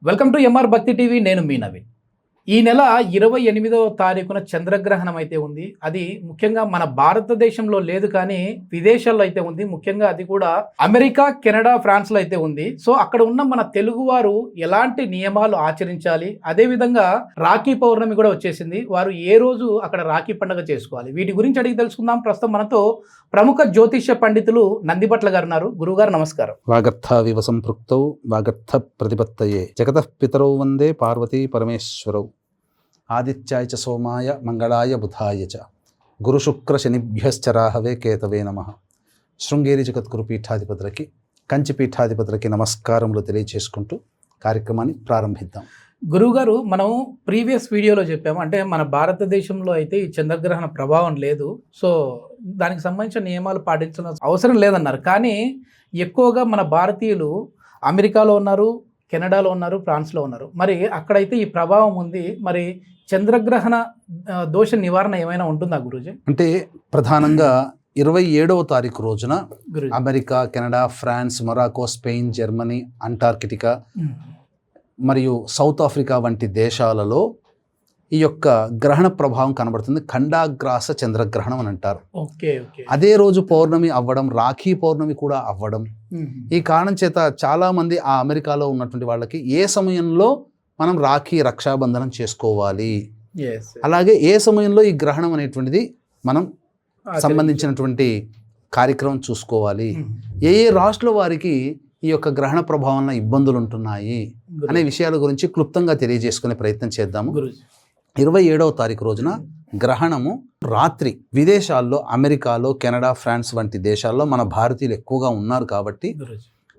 Welcome to MR భక్తి TV. నేను మీ నవీన్. ఈ నెల 28వ తారీఖున చంద్రగ్రహణం అయితే ఉంది. అది ముఖ్యంగా మన భారతదేశంలో లేదు, కానీ విదేశాల్లో అయితే ఉంది. ముఖ్యంగా అది కూడా అమెరికా, కెనడా, ఫ్రాన్స్లో అయితే ఉంది. సో అక్కడ ఉన్న మన తెలుగువారు ఎలాంటి నియమాలు ఆచరించాలి, అదేవిధంగా రాఖీ పౌర్ణమి కూడా వచ్చేసింది. వారు ఏ రోజు అక్కడ రాఖీ పండుగ చేసుకోవాలి, వీటి గురించి అడిగి తెలుసుకుందాం. ప్రస్తుతం మనతో ప్రముఖ జ్యోతిష్య పండితులు నందిభట్ల గారు ఉన్నారు. గురువుగారు నమస్కారం. వాగర్థావివ సంపృక్తౌ వాగర్థ ప్రతిపత్తయే జగతః పితరౌ వందే పార్వతీ పరమేశ్వరౌ ఆదిత్యాయ చ సోమాయ మంగళాయ బుధాయ చ గురు శుక్ర శనిభ్యశ్చరాహవే కేతవే నమః. శృంగేరి జగద్గురు పీఠాధిపతులకి, కంచి పీఠాధిపతులకి నమస్కారములు తెలియచేసుకుంటూ కార్యక్రమాన్ని ప్రారంభిద్దాం. గురువుగారు, మనం ప్రీవియస్ వీడియోలో చెప్పాము, అంటే మన భారతదేశంలో అయితే ఈ చంద్రగ్రహణ ప్రభావం లేదు, సో దానికి సంబంధించిన నియమాలు పాటించాల్సిన అవసరం లేదన్నారు. కానీ ఎక్కువగా మన భారతీయులు అమెరికాలో ఉన్నారు, కెనడాలో ఉన్నారు, ఫ్రాన్స్లో ఉన్నారు. మరి అక్కడైతే ఈ ప్రభావం ఉంది. మరి చంద్రగ్రహణ దోష నివారణ ఏమైనా ఉంటుందా గురూజీ? అంటే ప్రధానంగా 27వ తారీఖు రోజున America, Canada, France, Morocco, Spain, Germany, Antarctica మరియు సౌత్ ఆఫ్రికా వంటి దేశాలలో ఈ యొక్క గ్రహణ ప్రభావం కనబడుతుంది. ఖండాగ్రాస చంద్రగ్రహణం అని అంటారు. అదే రోజు పౌర్ణమి అవ్వడం, రాఖీ పౌర్ణమి కూడా అవ్వడం. ఈ కారణం చేత చాలామంది ఆ అమెరికాలో ఉన్నటువంటి వాళ్ళకి ఏ సమయంలో మనం రాఖీ రక్షాబంధనం చేసుకోవాలి, అలాగే ఏ సమయంలో ఈ గ్రహణం అనేటువంటిది మనం సంబంధించినటువంటి కార్యక్రమం చూసుకోవాలి, ఏ ఏ రాష్ట్రాల వారికి ఈ యొక్క గ్రహణ ప్రభావం ఇబ్బందులు ఉంటున్నాయి అనే విషయాల గురించి క్లుప్తంగా తెలియజేసుకునే ప్రయత్నం చేద్దాము. 27వ తారీఖు రోజున గ్రహణము రాత్రి విదేశాల్లో, అమెరికాలో, కెనడా, ఫ్రాన్స్ వంటి దేశాల్లో మన భారతీయులు ఎక్కువగా ఉన్నారు కాబట్టి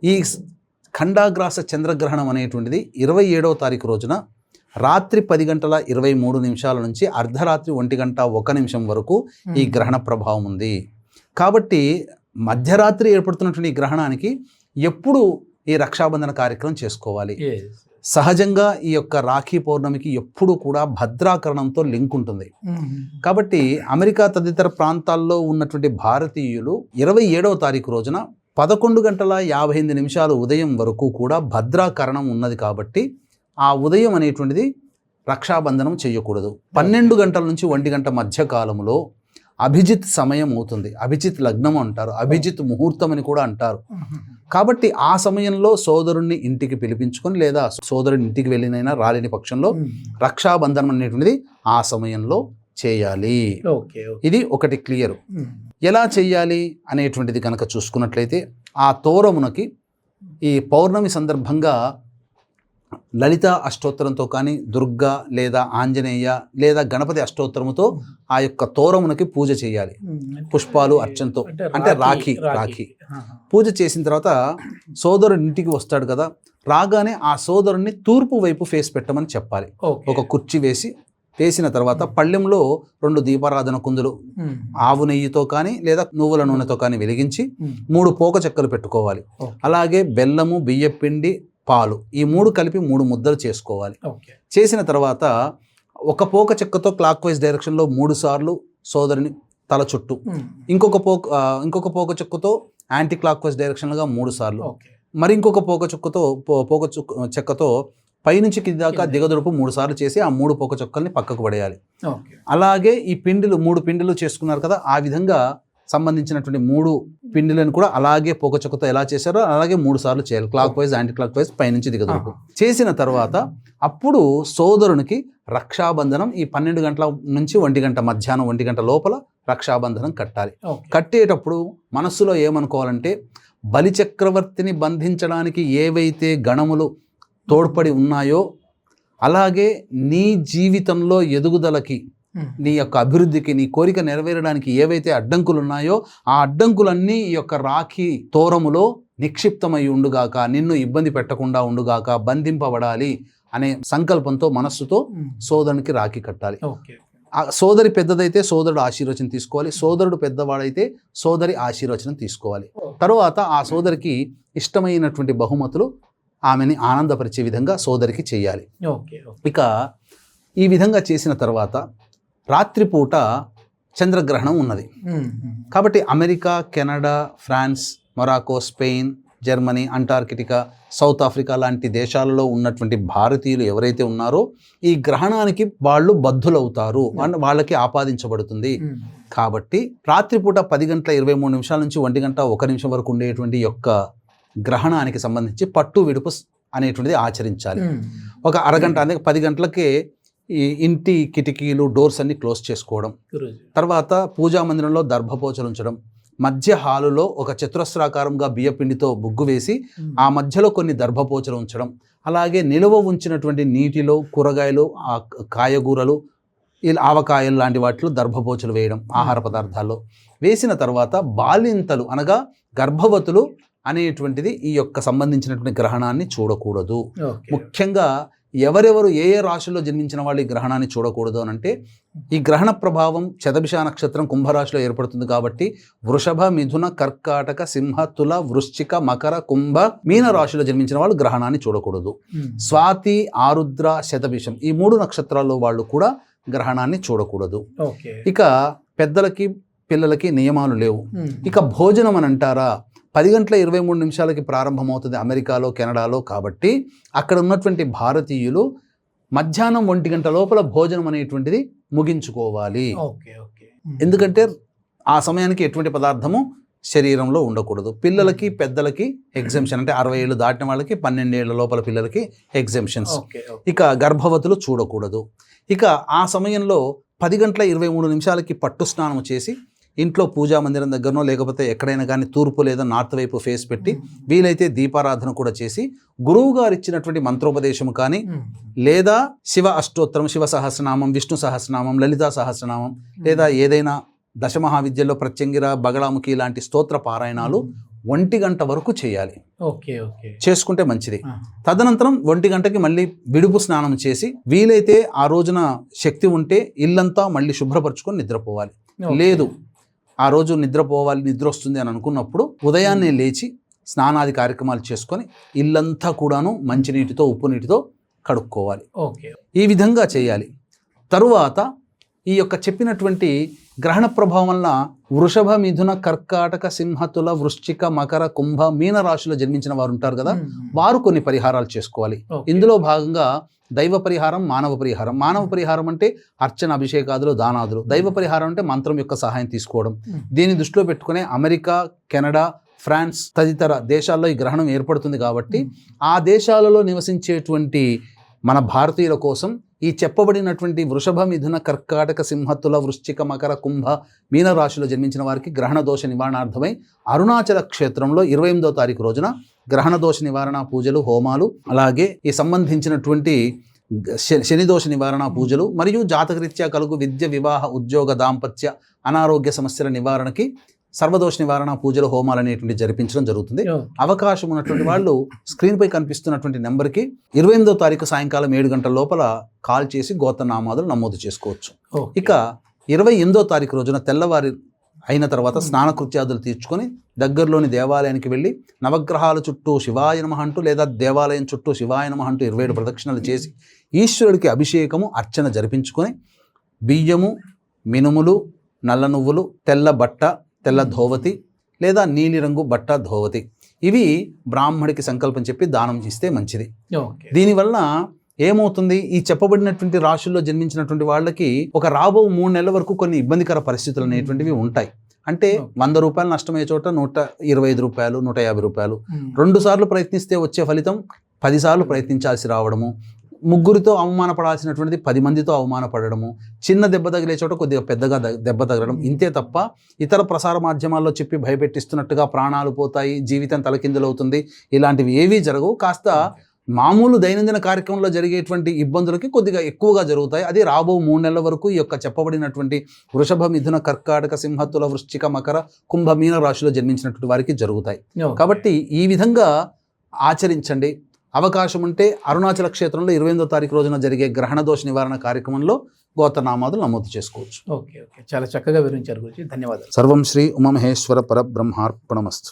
ఈ ఖండాగ్రాస చంద్రగ్రహణం అనేటువంటిది 27వ తారీఖు రోజున రాత్రి 10:23 నుంచి అర్ధరాత్రి 1:01 వరకు ఈ గ్రహణ ప్రభావం ఉంది. కాబట్టి మధ్యరాత్రి ఏర్పడుతున్నటువంటి ఈ గ్రహణానికి ఎప్పుడు ఈ రక్షాబంధన కార్యక్రమం చేసుకోవాలి? సహజంగా ఈ యొక్క రాఖీ పౌర్ణమికి ఎప్పుడు కూడా భద్రాకరణంతో లింక్ ఉంటుంది. కాబట్టి అమెరికా తదితర ప్రాంతాల్లో ఉన్నటువంటి భారతీయులు 27వ తారీఖు రోజున 11:58 ఉదయం వరకు కూడా భద్రాకరణం ఉన్నది. కాబట్టి ఆ ఉదయం అనేటువంటిది రక్షాబంధనం చేయకూడదు. 12 గంటల నుంచి 1 గంట మధ్య కాలంలో అభిజిత్ సమయం అవుతుంది. అభిజిత్ లగ్నం అంటారు, అభిజిత్ ముహూర్తం అని కూడా అంటారు. కాబట్టి ఆ సమయంలో సోదరుణ్ణి ఇంటికి పిలిపించుకొని, లేదా సోదరుని ఇంటికి వెళ్ళినైనా రాలేని పక్షంలో రక్షాబంధనం అనేటువంటిది ఆ సమయంలో చేయాలి. ఇది ఒకటి క్లియర్. ఎలా చేయాలి అనేటువంటిది కనుక చూసుకున్నట్లయితే, ఆ తోరమునకి ఈ పౌర్ణమి సందర్భంగా లలిత అష్టోత్తరంతో కానీ, దుర్గా లేదా ఆంజనేయ లేదా గణపతి అష్టోత్తరముతో ఆ యొక్క తోరమునకి పూజ చేయాలి. పుష్పాలు, అర్చనతో, అంటే రాఖీ పూజ చేసిన తర్వాత సోదరుడి ఇంటికి వస్తాడు కదా, రాగానే ఆ సోదరుడిని తూర్పు వైపు ఫేస్ పెట్టమని చెప్పాలి. ఒక కుర్చీ వేసిన తర్వాత పళ్ళెంలో 2 దీపారాధన కుందులు ఆవు నెయ్యితో కానీ లేదా నువ్వుల నూనెతో కానీ వెలిగించి 3 పోక చెక్కలు పెట్టుకోవాలి. అలాగే బెల్లము, బియ్యపిండి, పాలు, ఈ 3 కలిపి 3 ముద్దలు చేసుకోవాలి. చేసిన తర్వాత ఒక పోక చెక్కతో క్లాక్ వైజ్ డైరెక్షన్లో 3 సార్లు సోదరుని తల చుట్టూ, ఇంకొక పోక చెక్కతో యాంటీ క్లాక్ వైజ్ డైరెక్షన్గా 3 సార్లు, మరి ఇంకొక పోక చెక్కతో పైనుంచి కింది దాకా దిగదుడుపు 3 సార్లు చేసి ఆ 3 పోక చెక్కల్ని పక్కకు పడేయాలి. అలాగే ఈ పిండిలు 3 పిండిలు చేసుకున్నారు కదా, ఆ విధంగా సంబంధించినటువంటి 3 పిండిలను కూడా అలాగే పోకచొక్కతో ఎలా చేశారో అలాగే 3 సార్లు చేయాలి. Clock wise, anti clock wise, పైనుంచి దిగదుడుపు చేసిన తర్వాత అప్పుడు సోదరునికి రక్షాబంధనం ఈ 12 గంటల నుంచి 1 గంట, మధ్యాహ్నం 1 గంట లోపల రక్షాబంధనం కట్టాలి. కట్టేటప్పుడు మనస్సులో ఏమనుకోవాలంటే, బలిచక్రవర్తిని బంధించడానికి ఏవైతే గణములు తోడ్పడి ఉన్నాయో, అలాగే నీ జీవితంలో ఎదుగుదలకి, నీ యొక్క అభివృద్ధికి, నీ కోరిక నెరవేరడానికి ఏవైతే అడ్డంకులు ఉన్నాయో ఆ అడ్డంకులన్నీ ఈ యొక్క రాఖీ తోరములో నిక్షిప్తమై ఉండుగాక, నిన్ను ఇబ్బంది పెట్టకుండా ఉండుగాక, బంధింపబడాలి అనే సంకల్పంతో, మనస్సుతో సోదరునికి రాఖీ కట్టాలి. ఆ సోదరి పెద్దదైతే సోదరుడు ఆశీర్వచనం తీసుకోవాలి, సోదరుడు పెద్దవాడైతే సోదరి ఆశీర్వచనం తీసుకోవాలి. తరువాత ఆ సోదరికి ఇష్టమైనటువంటి బహుమతులు ఆమెని ఆనందపరిచే విధంగా సోదరికి చేయాలి. ఇక ఈ విధంగా చేసిన తర్వాత రాత్రిపూట చంద్రగ్రహణం ఉన్నది. కాబట్టి America, Canada, France, Morocco, Spain, Germany, Antarctica, South Africa లాంటి దేశాలలో ఉన్నటువంటి భారతీయులు ఎవరైతే ఉన్నారో ఈ గ్రహణానికి వాళ్ళు బద్ధులవుతారు, వాళ్ళకి ఆపాదించబడుతుంది. కాబట్టి రాత్రిపూట 10:23 నుంచి 1:01 వరకు ఉండేటువంటి యొక్క గ్రహణానికి సంబంధించి పట్టు విడుపు అనేటువంటిది ఆచరించాలి. ఒక అరగంట, అంటే 10 గంటలకే ఈ ఇంటి కిటికీలు, డోర్స్ అన్ని క్లోజ్ చేసుకోవడం. తర్వాత పూజా మందిరంలో దర్భపోచలు ఉంచడం. మధ్య హాలులో ఒక చతురస్రాకారంగా బియ్యపిండితో బుగ్గు వేసి ఆ మధ్యలో కొన్ని దర్భపోచలు ఉంచడం. అలాగే నిలువ ఉంచినటువంటి నీటిలో కూరగాయలు, కాయగూరలు, ఆవకాయలు లాంటి వాటిలో దర్భపోచలు వేయడం ఆహార పదార్థాల్లో. వేసిన తర్వాత బాలింతలు అనగా గర్భవతులు అనేటువంటిది ఈ యొక్క సంబంధించినటువంటి గ్రహణాన్ని చూడకూడదు. ముఖ్యంగా ఎవరెవరు ఏ ఏ రాశుల్లో జన్మించిన వాళ్ళు ఈ గ్రహణాన్ని చూడకూడదు అని అంటే, ఈ గ్రహణ ప్రభావం శతభిష నక్షత్రం కుంభరాశిలో ఏర్పడుతుంది కాబట్టి వృషభ, మిథున, కర్కాటక, సింహ, తుల, వృశ్చిక, మకర, కుంభ, మీన రాశిలో జన్మించిన వాళ్ళు గ్రహణాన్ని చూడకూడదు. స్వాతి, ఆరుద్ర, శతభిషం ఈ 3 నక్షత్రాల్లో వాళ్ళు కూడా గ్రహణాన్ని చూడకూడదు. ఇక పెద్దలకి పిల్లలకి నియమాలు లేవు. ఇక భోజనం అని అంటారా, 10:23 ప్రారంభమవుతుంది అమెరికాలో, కెనడాలో. కాబట్టి అక్కడ ఉన్నటువంటి భారతీయులు మధ్యాహ్నం 1 గంట లోపల భోజనం అనేటువంటిది ముగించుకోవాలి. ఎందుకంటే ఆ సమయానికి ఎటువంటి పదార్థము శరీరంలో ఉండకూడదు. పిల్లలకి పెద్దలకి ఎగ్జెంప్షన్, అంటే 60 ఏళ్ళు దాటిన వాళ్ళకి, 12 ఏళ్ల లోపల పిల్లలకి ఎగ్జెంప్షన్స్. ఇక గర్భవతులు చూడకూడదు. ఇక ఆ సమయంలో 10:23 పట్టు స్నానం చేసి ఇంట్లో పూజా మందిరం దగ్గరనో లేకపోతే ఎక్కడైనా కానీ తూర్పు లేదా నార్త్ వైపు ఫేస్ పెట్టి వీలైతే దీపారాధన కూడా చేసి గురువు గారు ఇచ్చినటువంటి మంత్రోపదేశం కానీ, లేదా శివ అష్టోత్తరం, శివ సహస్రనామం, విష్ణు సహస్రనామం, లలితా సహస్రనామం, లేదా ఏదైనా దశమహావిద్యల్లో ప్రత్యంగిర, బగళాముఖి లాంటి స్తోత్ర పారాయణాలు 1 గంట వరకు చేయాలి. చేసుకుంటే మంచిది. తదనంతరం 1 గంటకి మళ్ళీ విడుపు స్నానం చేసి వీలైతే ఆ రోజున శక్తి ఉంటే ఇల్లంతా మళ్ళీ శుభ్రపరచుకొని నిద్రపోవాలి. లేదు ఆ రోజు నిద్రపోవాలి, నిద్ర వస్తుంది అని అనుకున్నప్పుడు ఉదయాన్నే లేచి స్నానాది కార్యక్రమాలు చేసుకొని ఇల్లంతా కూడాను మంచినీటితో, ఉప్పు నీటితో కడుక్కోవాలి. ఈ విధంగా చేయాలి. తరువాత ఈ యొక్క చెప్పినటువంటి గ్రహణ ప్రభావం వల్ల వృషభ, మిథున, కర్కాటక, సింహ, తుల, వృశ్చిక, మకర, కుంభ, మీన రాశిలో జన్మించిన వారు ఉంటారు కదా, వారు కొన్ని పరిహారాలు చేసుకోవాలి. ఇందులో భాగంగా దైవ పరిహారం, మానవ పరిహారం. మానవ పరిహారం అంటే అర్చన, అభిషేకాదులు, దానాదులు. దైవ పరిహారం అంటే మంత్రం యొక్క సహాయం తీసుకోవడం. దీన్ని దృష్టిలో పెట్టుకునే అమెరికా, కెనడా, ఫ్రాన్స్ తదితర దేశాల్లో ఈ గ్రహణం ఏర్పడుతుంది కాబట్టి ఆ దేశాలలో నివసించేటువంటి మన భారతీయుల కోసం ఈ చెప్పబడినటువంటి వృషభ, మిథున, కర్కాటక, సింహ, తుల, వృశ్చిక, మకర, కుంభ, మీన రాశిలో జన్మించిన వారికి గ్రహణ దోష నివారణార్థమై అరుణాచల క్షేత్రంలో 28వ తారీఖు రోజున గ్రహణ దోష నివారణ పూజలు, హోమాలు, అలాగే ఈ సంబంధించినటువంటి శని దోష నివారణ పూజలు మరియు జాతకరీత్యా కలుగు విద్య, వివాహ, ఉద్యోగ, దాంపత్య, అనారోగ్య సమస్యల నివారణకి సర్వదోష నివారణ పూజలు, హోమాలు అనేటువంటి జరిపించడం జరుగుతుంది. అవకాశం ఉన్నటువంటి వాళ్ళు స్క్రీన్ పై కనిపిస్తున్నటువంటి నెంబర్కి 28వ తారీఖు సాయంకాలం 7 గంటల లోపల కాల్ చేసి గోత్రనామాదులు నమోదు చేసుకోవచ్చు. ఇక 28వ తారీఖు రోజున తెల్లవారి అయిన తర్వాత స్నానకృత్యాదులు తీర్చుకొని దగ్గరలోని దేవాలయానికి వెళ్ళి నవగ్రహాల చుట్టూ శివాయ నమః అంటూ, లేదా దేవాలయం చుట్టూ శివాయ నమః అంటూ 27 ప్రదక్షిణలు చేసి ఈశ్వరుడికి అభిషేకము, అర్చన జరిపించుకొని బియ్యము, మినుములు, నల్ల నువ్వులు, తెల్ల బట్ట, తెల్ల ధోవతి లేదా నీలిరంగు బట్ట, ధోవతి ఇవి బ్రాహ్మడికి సంకల్పం చెప్పి దానం చేస్తే మంచిది. దీనివల్ల ఏమవుతుంది, ఈ చెప్పబడినటువంటి రాశుల్లో జన్మించినటువంటి వాళ్ళకి ఒక రాబో 3 నెలల వరకు కొన్ని ఇబ్బందికర పరిస్థితులు అనేటువంటివి ఉంటాయి. అంటే 100 రూపాయలు నష్టమయ్యే చోట 125 రూపాయలు, 150 రూపాయలు. 2 సార్లు ప్రయత్నిస్తే వచ్చే ఫలితం 10 సార్లు ప్రయత్నించాల్సి రావడము, ముగ్గురితో అవమానపడాల్సినటువంటిది 10 మందితో అవమానపడము, చిన్న దెబ్బ తగిలే చోట కొద్దిగా పెద్దగా దెబ్బ తగలడం, ఇంతే తప్ప ఇతర ప్రసార మాధ్యమాల్లో చెప్పి భయపెట్టిస్తున్నట్టుగా ప్రాణాలు పోతాయి, జీవితం తలకిందులవుతుంది, ఇలాంటివి ఏవీ జరగవు. కాస్త మామూలు దైనందిన కార్యక్రమంలో జరిగేటువంటి ఇబ్బందులకి కొద్దిగా ఎక్కువగా జరుగుతాయి. అది రాబో 3 నెలల వరకు ఈ యొక్క చెప్పబడినటువంటి వృషభ, మిథున, కర్కాటక, సింహ, తుల, వృశ్చిక, మకర, కుంభ, మీన రాశిలో జన్మించినటువంటి వారికి జరుగుతాయి. కాబట్టి ఈ విధంగా ఆచరించండి. అవకాశం ఉంటే అరుణాచల క్షేత్రంలో 28వ తారీఖు రోజున జరిగే గ్రహణ దోష నివారణ కార్యక్రమంలో గోత్రనామాదులు నమోదు చేసుకోవచ్చు. ఓకే, చాలా చక్కగా వివరించారు గురించి. ధన్యవాదాలు. సర్వం శ్రీ ఉమామహేశ్వర పరబ్రహ్మార్పణమస్తు.